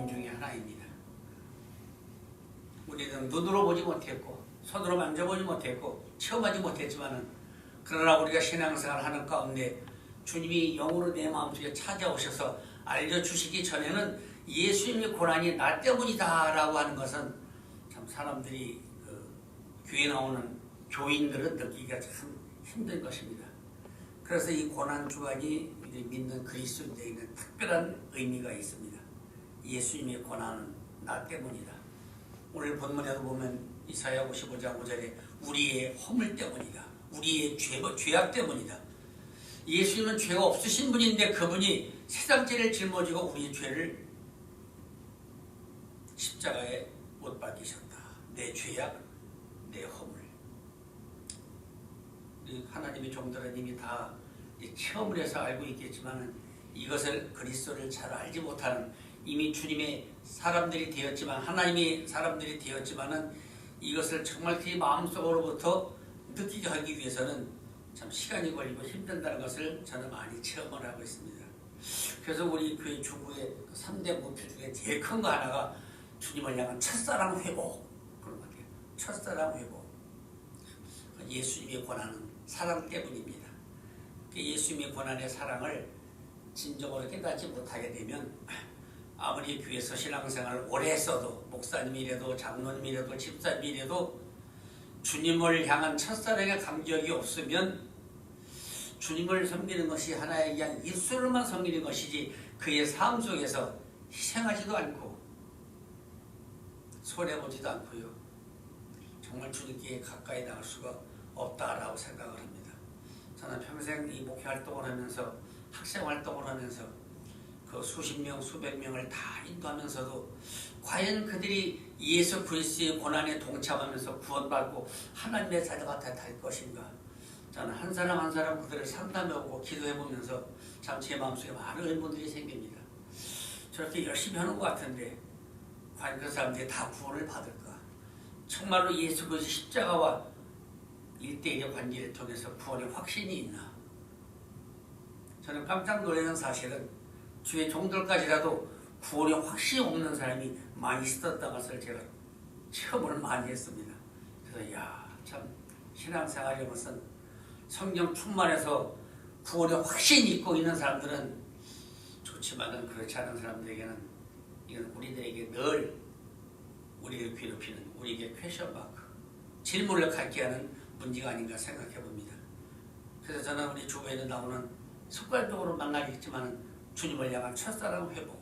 교훈 중에 하나입니다. 우리는 눈으로 보지 못했고 손으로 만져보지 못했고 체험하지 못했지만은 그러나 우리가 신앙생활을 하는 가운데 주님이 영으로 내 마음속에 찾아오셔서 알려주시기 전에는 예수님의 고난이 나 때문이다 라고 하는 것은 참 사람들이 교회 나오는 교인들은 느끼기가 참 힘든 것입니다. 그래서 이 고난주간이 믿는 그리스도인에게는 특별한 의미가 있습니다. 예수님의 고난은 나 때문이다. 오늘 본문에도 보면 이사야 55장 5절에 우리의 허물 때문이다. 우리의 죄악 때문이다. 예수님은 죄가 없으신 분인데 그분이 세상 죄를 짊어지고 우리의 죄를 십자가에 못 박히셨다. 내 죄악, 내 허물. 하나님의 종들은 이미 다 체험을 해서 알고 있겠지만 이것을 그리스도를 잘 알지 못하는 이미 주님의 사람들이 되었지만 하나님의 사람들이 되었지만은 이것을 정말 그의 마음속으로부터 느끼게 하기 위해서는 참 시간이 걸리고 힘든다는 것을 저는 많이 체험을 하고 있습니다. 그래서 우리 교회 주부의 3대 목표 중에 제일 큰 거 하나가 주님을 향한 첫사랑 회복 그런 것 같아요. 첫사랑 회복. 예수님의 고난은 사랑 때문입니다. 예수님의 고난의 사랑을 진정으로 깨닫지 못하게 되면 아무리 교회에서 신앙생활을 오래 했어도 목사님이라도 장로님이라도 집사님이라도 주님을 향한 첫사랑의 감격이 없으면 주님을 섬기는 것이 하나의 그냥 입술로만 섬기는 것이지 그의 삶 속에서 희생하지도 않고 손해보지도 않고요. 정말 주님께 가까이 나갈 수가 없다라고 생각을 합니다. 저는 평생 이 목회 활동을 하면서 학생 활동을 하면서 그 수십 명, 수백 명을 다 인도하면서도 과연 그들이 예수 그리스도의 고난에 동참하면서 구원받고 하나님의 자녀가 될 것인가? 저는 한 사람 한 사람 그들을 상담해오고 기도해보면서 참 제 마음속에 많은 의문들이 생깁니다. 저렇게 열심히 하는 것 같은데 과연 그 사람들이 다 구원을 받을까? 정말로 예수 그리스도 십자가와 1대1의 관계를 통해서 구원의 확신이 있나? 저는 깜짝 놀라는 사실은 주의 종들까지라도 구원의 확신이 없는 사람이 많이 있었다는 것을 제가 체험을 많이 했습니다. 그래서 참 신앙생활이라는 것은 성경 충만해서 구원의 확신이 있고 있는 사람들은 좋지만은 그렇지 않은 사람들에게는 이건 우리들에게 늘 우리를 괴롭히는 우리에게 퀘션 마크, 질문을 갖게 하는 문제가 아닌가 생각해 봅니다. 그래서 저는 우리 주변에 나오는 습관적으로 만나겠지만 주님을 향한 첫사랑 회복,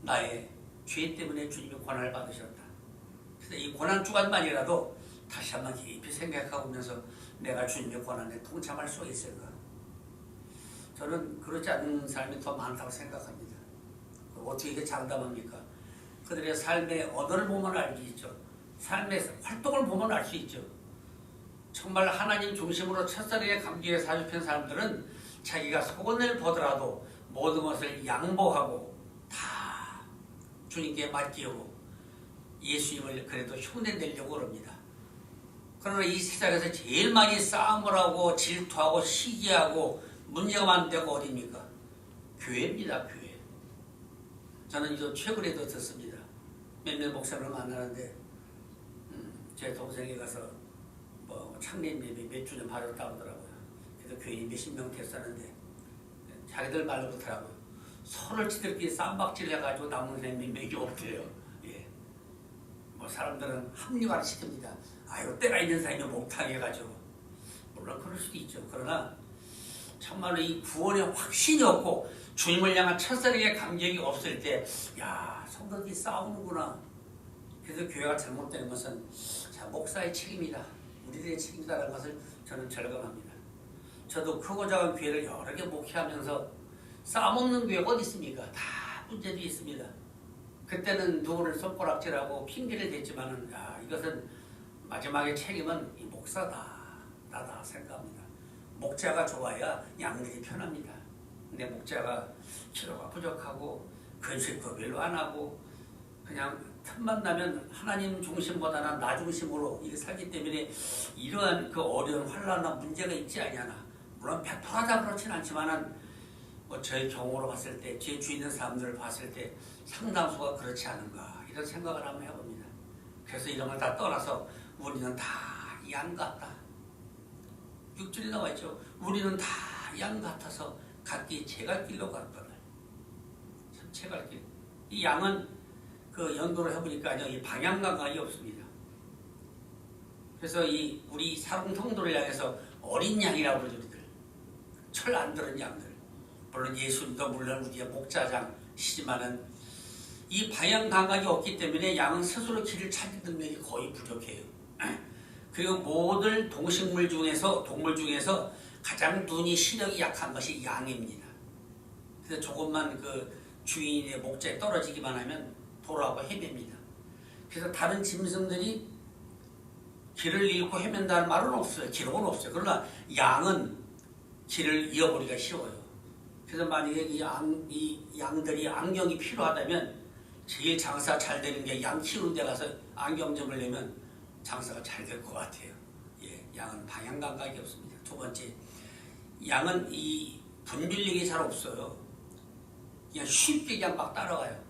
나의 죄 때문에 주님이 고난을 받으셨다. 그래서 이 고난 주간만이라도 다시 한번 깊이 생각하고 오면서 내가 주님의 고난에 동참할 수 있을까? 저는 그렇지 않은 사람이 더 많다고 생각합니다. 어떻게 이게 장담합니까? 그들의 삶의 언어를 보면 알 수 있죠. 삶의 활동을 보면 알 수 있죠. 정말 하나님 중심으로 첫사랑의 감기에 사육한 사람들은 자기가 속은을 보더라도 모든 것을 양보하고 다 주님께 맡기고 예수님을 그래도 흉내내려고 합니다. 그러나 이 세상에서 제일 많이 싸움을 하고 질투하고 시기하고 문제가 많은 데가 어디입니까? 교회입니다. 교회. 저는 이거 최근에도 듣습니다. 몇몇 목사님을 만나는데 제 동생이 가서 창립 예배 몇 주년 받았다고 하더라고요. 그래서 교인이 몇십 명 됐었는데 자기들 말로 그렇더라고요. 서로 지들끼리 쌈박질 해가지고 남은 사람이 몇 명이 없대요. 예. 사람들은 합리화를 시킵니다. 아유 때가 있는 사람이 못하게해가지고 물론 그럴 수도 있죠. 그러나 정말로 이 구원의 확신이 없고 주님을 향한 첫사랑의 감격이 없을 때 성도들이 싸우는구나. 그래서 교회가 잘못되는 것은 목사의 책임이다. 우리들의 책임이다라는 것을 저는 절감합니다. 저도 크고 작은 교회를 여러 개 목회하면서 싸움 없는 교회가 어디 있습니까? 다 문제도 있습니다. 그때는 누구를 손가락질하고 핑계를 댔지만은 이것은 마지막에 책임은 이 목사다. 나다 생각합니다. 목자가 좋아야 양들이 편합니다. 근데 목자가 치료가 부족하고 근실도 별로 안 하고 그냥 틈만 나면 하나님 중심보다는 나 중심으로 이게 살기 때문에 이러한 그 어려운 환란과 문제가 있지 아니하나. 물론 100%다 그렇진 않지만은 뭐 저의 경우로 봤을 때, 제 주위 있는 사람들을 봤을 때 상당수가 그렇지 않은가 이런 생각을 한번 해봅니다. 그래서 이런 걸 다 떠나서 우리는 다 양 같다. 6절에 나와 있죠. 우리는 다 양 같아서 각기 제갈길로 갔거늘. 참 제갈길. 이 양은 그 연도를 해보니까요, 이 방향 감각이 없습니다. 그래서 이 우리 사람 성도를 향해서 어린 양이라고 그러죠. 우리들 철 안 들은 양들. 물론 예수님도 물론 우리의 목자장이시지만은 이 방향 감각이 없기 때문에 양은 스스로 길을 찾는 능력이 거의 부족해요. 그리고 모든 동식물 중에서 동물 중에서 가장 눈이 시력이 약한 것이 양입니다. 그래서 조금만 그 주인의 목자에 떨어지기만 하면 돌아오고 헤맵니다. 그래서 다른 짐승들이 길을 잃고 헤맨다는 말은 없어요. 기록은 없어요. 그러나 양은 길을 잃어버리기가 쉬워요. 그래서 만약에 이 양들이 안경이 필요하다면 제일 장사 잘 되는 게 양 키우는 데 가서 안경점을 내면 장사가 잘 될 것 같아요. 예, 양은 방향 감각이 없습니다. 두 번째, 양은 이 분별력이 잘 없어요. 그냥 쉽게 그냥 막 따라가요.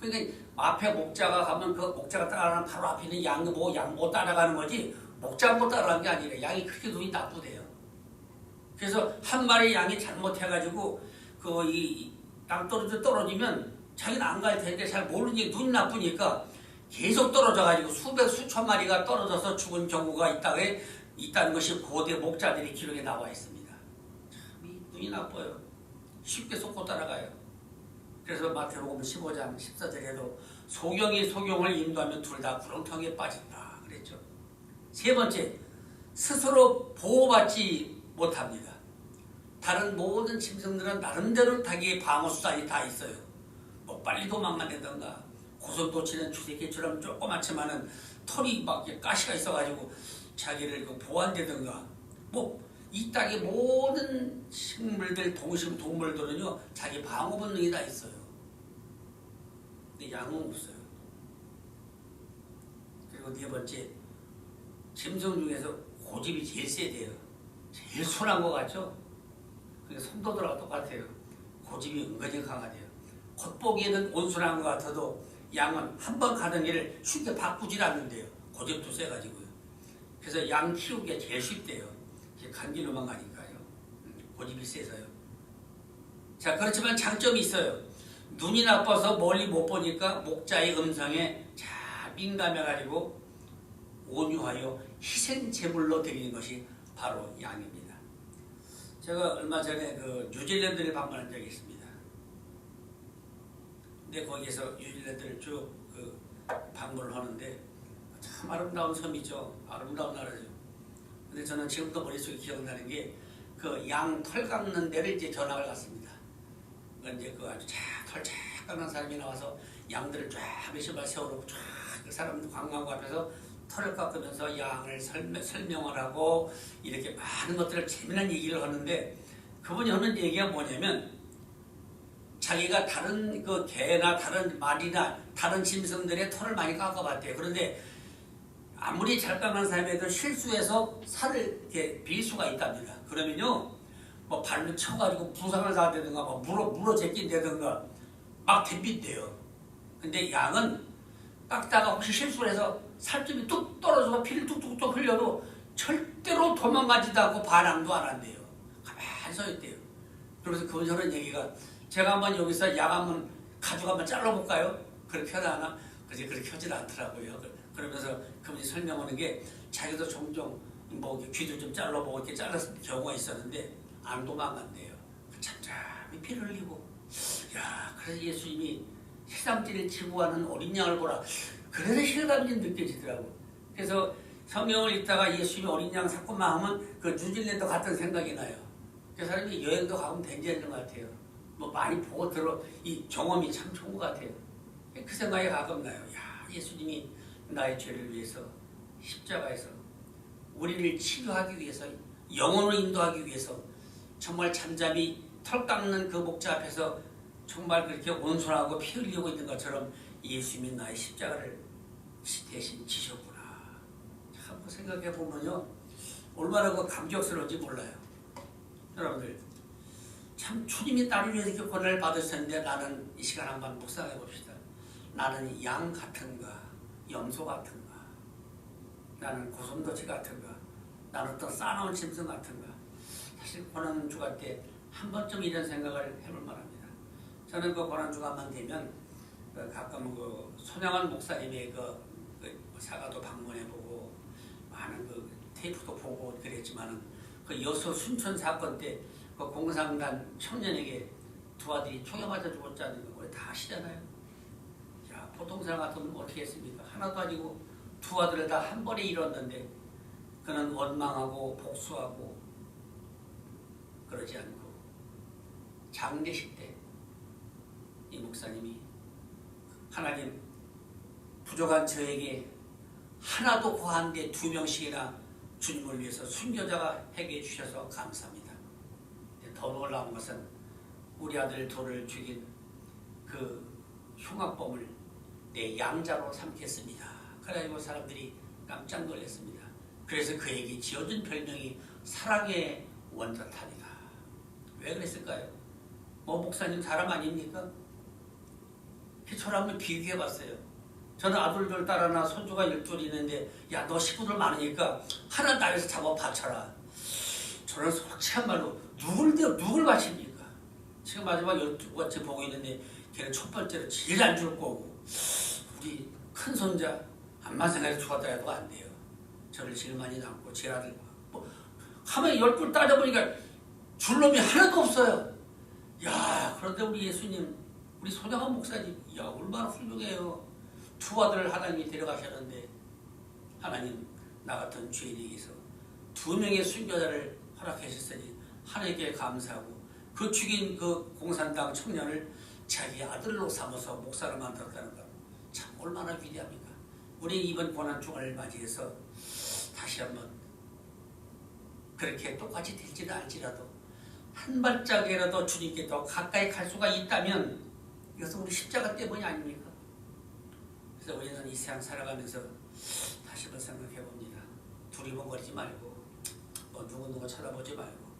그러니까 앞에 목자가 가면 그 목자가 따라가는 바로 앞에 있는 양 못 따라가는 거지 목자 못 따라가는 게 아니라 양이 그렇게 눈이 나쁘대요. 그래서 한 마리 양이 잘못해가지고 이 땅떨어져 떨어지면 자기는 안 갈 텐데 잘 모르니 눈이 나쁘니까 계속 떨어져가지고 수천 마리가 떨어져서 죽은 경우가 있다는 것이 고대 목자들의 기록에 나와 있습니다. 참 눈이 나빠요. 쉽게 속고 따라가요. 그래서 마태복음 15장 14절에도 소경이 소경을 인도하면 둘 다 구렁텅이에 빠진다 그랬죠. 세 번째, 스스로 보호받지 못합니다. 다른 모든 짐승들은 나름대로 자기의 방어수단이 다 있어요. 뭐 빨리 도망간다든가 고슴도치는 주새끼처럼 조그맣지만은 털이 막 가시가 있어가지고 자기를 보호한다든가 뭐 이 땅의 모든 식물들, 동물들은요 자기 방어 본능이 다 있어요. 근데 양은 없어요. 그리고 네 번째, 짐승 중에서 고집이 제일 세대요. 제일 순한 것 같죠? 그게 성도들하고 똑같아요. 고집이 은근히 강하대요. 겉보기에는 온순한 것 같아도 양은 한 번 가는 길을 쉽게 바꾸질 않는데요. 고집도 세가지고요. 그래서 양 키우기가 제일 쉽대요. 간 길로만 가니까요. 고집이 세서요. 자, 그렇지만 장점이 있어요. 눈이 나빠서 멀리 못 보니까 목자의 음성에 잘 민감해가지고 온유하여 희생 제물로 드리는 것이 바로 양입니다. 제가 얼마 전에 뉴질랜드를 방문한 적이 있습니다. 근데 거기에서 뉴질랜드를 쭉 방문을 하는데 참 아름다운 섬이죠. 아름다운 나라죠. 근데 저는 지금도 머릿속에 기억나는 게 양 털 깎는 데를 이제 전학을 갔습니다. 이제 아주 털 쫙 깎는 사람이 나와서 양들을 쫙 몇십 발 세워놓고 쫙 그 사람들 관광구 앞에서 털을 깎으면서 양을 설명을 하고 이렇게 많은 것들을 재미난 얘기를 하는데 그분이 하는 얘기가 뭐냐면 자기가 다른 개나 다른 말이나 다른 짐승들의 털을 많이 깎아봤대요. 그런데 아무리 잘 깎는 사람에도 실수해서 살을 이렇게 빌 수가 있답니다. 그러면요, 뭐 발로 쳐가지고 부상을 당한다든가, 물어 제낀다든가, 막 덤빈대요. 근데 양은 깎다가 혹시 실수를 해서 살점이 뚝 떨어져서 피를 뚝뚝뚝 흘려도 절대로 도망가지도 않고 반항도 안 한대요. 가만히 서 있대요. 그래서 그분 저런 얘기가 제가 한번 여기서 양 한번 가지고 한번 잘라볼까요? 그렇게 하나? 그래서 그렇게 하질 않더라고요. 그러면서 그분이 설명하는 게 자기도 종종 귀도 좀 잘라보고 이렇게 잘랐을 경우가 있었는데 안 도망간대요. 잠잠히 피를 흘리고 그래서 예수님이 세상지를 지구하는 어린 양을 보라. 그래서 실감이 느껴지더라고. 그래서 성경을 읽다가 예수님이 어린 양 사건만 하면 뉴질랜드 같은 생각이 나요. 그 사람이 여행도 가면 괜찮은 것 같아요. 뭐 많이 보고 이 경험이 참 좋은 것 같아요. 그 생각이 가끔 나요. 예수님이 나의 죄를 위해서 십자가에서 우리를 치료하기 위해서 영혼을 인도하기 위해서 정말 잠잠히 털 깎는 그 목자 앞에서 정말 그렇게 온순하고 피 흘리고 있는 것처럼 예수님이 나의 십자가를 대신 지셨구나. 참 생각해 보면요 얼마나 감격스러운지 몰라요. 여러분들 참 주님이 나를 위해서 이렇게 권한을 받으셨는데 나는 이 시간 한번 묵상해 봅시다. 나는 양 같은가? 염소 같은가? 나는 고슴도치 같은가? 나는 어떤 싸나운 짐승 같은가? 사실 고난주간 때 한 번쯤 이런 생각을 해볼 만합니다. 저는 그 고난주간만 되면 가끔 그 손양원 목사님의 그 사가도 방문해보고 많은 그 테이프도 보고 그랬지만은 그 여수 순천 사건 때 그 공산당 청년에게 두 아들이 총에 맞아 죽었다는 거 우리 다 아시잖아요. 야, 보통 사람 같으면 어떻게 했습니까? 하나도 아니고 두 아들을 다 한 번에 잃었는데 그는 원망하고 복수하고 그러지 않고 장례식 때 이 목사님이 하나님 부족한 저에게 하나도 고한데 2명씩이나 주님을 위해서 순교자가 해결해 주셔서 감사합니다. 더 놀라운 것은 우리 아들 둘을 죽인 그 흉악범을 내 양자로 삼겠습니다. 그래가지고 사람들이 깜짝 놀랐습니다. 그래서 그에게 지어준 별명이 사랑의 원자탄이다. 왜 그랬을까요? 뭐 목사님 사람 아닙니까? 저를 한번 비교해봤어요. 저는 아들들 따라나 손주가 10줄 있는데 야 너 식구들 많으니까 하나 나에서 잡아 바쳐라. 저는 솔직한 말로 누굴 바칩니까? 지금 마지막 12번째 보고 있는데 걔는 첫 번째로 제일 안 줄 거고 우리 큰 손자 암만 생각해서 죽었다 해도 안 돼요. 저를 제일 많이 낳고 제 아들 뭐 하면 10줄 따져보니까 줄 놈이 하나도 없어요. 야 그런데 우리 예수님 우리 손양원 목사님 야 얼마나 훌륭해요. 두 아들을 하나님이 데려가셨는데 하나님 나 같은 죄인에게서 2명의 순교자를 허락하셨으니 하나님께 감사하고 그 죽인 그 공산당 청년을 자기 아들로 삼아서 목사를 만들었다는 것 참 얼마나 위대합니까? 우리 이번 고난주간을 맞이해서 다시 한번 그렇게 똑같이 될지는 알지라도 한 발짝이라도 주님께 더 가까이 갈 수가 있다면 이것은 우리 십자가 때문이 아닙니까? 그래서 우리는 이 세상 살아가면서 다시 한번 생각해 봅니다. 두리번거리지 말고 뭐 누구 쳐다보지 말고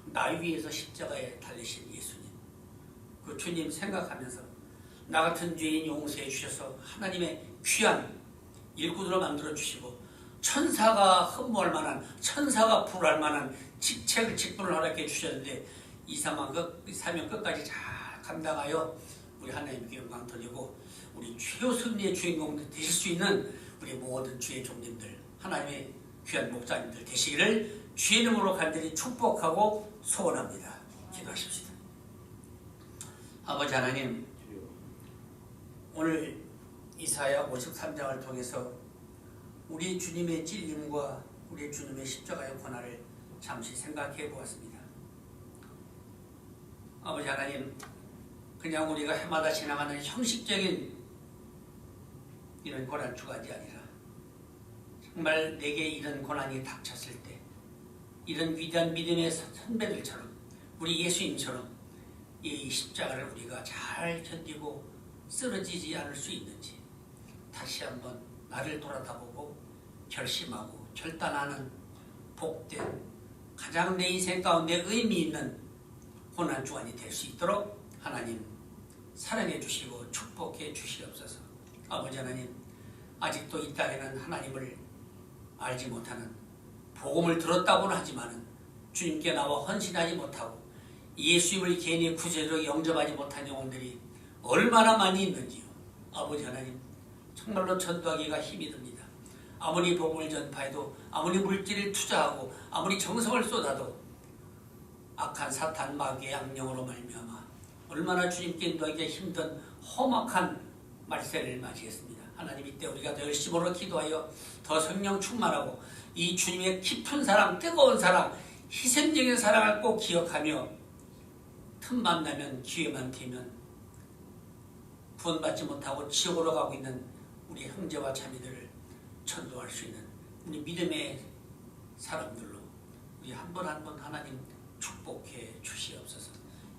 나 위해서 십자가에 달리신 예수님 그 주님 생각하면서 나 같은 죄인 용서해 주셔서 하나님의 귀한 일꾼으로 만들어 주시고 천사가 흠모할 만한 천사가 부를 만한 직분을 허락해 주셨는데 이 사명 끝까지 잘 감당하여 우리 하나님께 영광 돌리고 우리 최후 승리의 주인공 되실 수 있는 우리 모든 주의 종님들 하나님의 귀한 목자님들 되시기를 주의 이름으로 간절히 축복하고 소원합니다. 기도하십시다. 아버지 하나님 오늘 이사야 53장을 통해서 우리 주님의 찔림과 우리 주님의 십자가의 고난을 잠시 생각해 보았습니다. 아버지 하나님 그냥 우리가 해마다 지나가는 형식적인 이런 고난주간이 아니라 정말 내게 이런 고난이 닥쳤을 때 이런 위대한 믿음의 선배들처럼 우리 예수님처럼 이 십자가를 우리가 잘 견디고 쓰러지지 않을 수 있는지 다시 한번 나를 돌아다보고 결심하고 결단하는 복된 가장 내 인생 가운데 의미 있는 고난주간이 될 수 있도록 하나님 사랑해 주시고 축복해 주시옵소서. 아버지 하나님 아직도 이 땅에는 하나님을 알지 못하는 복음을 들었다고는 하지만 주님께 나와 헌신하지 못하고 예수님을 개인의 구세주로 영접하지 못한 영혼들이 얼마나 많이 있는지요. 아버지 하나님 정말로 전도하기가 힘이 듭니다. 아무리 복음을 전파해도 아무리 물질을 투자하고 아무리 정성을 쏟아도 악한 사탄 마귀의 악령으로 말미암아 얼마나 주님께 인도하기가 힘든 험악한 말세를 맞이했습니다. 하나님 이때 우리가 더 열심으로 기도하여 더 성령 충만하고 이 주님의 깊은 사랑, 뜨거운 사랑, 희생적인 사랑을 꼭 기억하며 틈만 나면 기회만 되면 구원받지 못하고 지옥으로 가고 있는 우리 형제와 자매들을 전도할 수 있는 우리 믿음의 사람들로 우리 한 번 한 번 하나님 축복해 주시옵소서.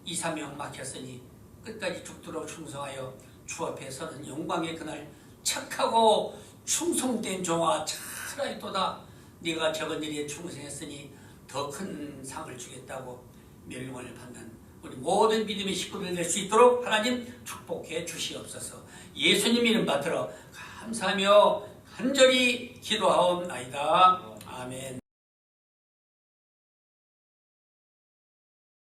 이 사명 막혔으니 끝까지 죽도록 충성하여 주 앞에 서는 영광의 그날 착하고 충성된 종아 잘하였도다. 네가 적은 일에 충성했으니 더 큰 상을 주겠다고 멸망을 받는 우리 모든 믿음의 식구들 될 수 있도록 하나님 축복해 주시옵소서. 예수님 이름 받들어 감사하며 간절히 기도하옵나이다. 아멘.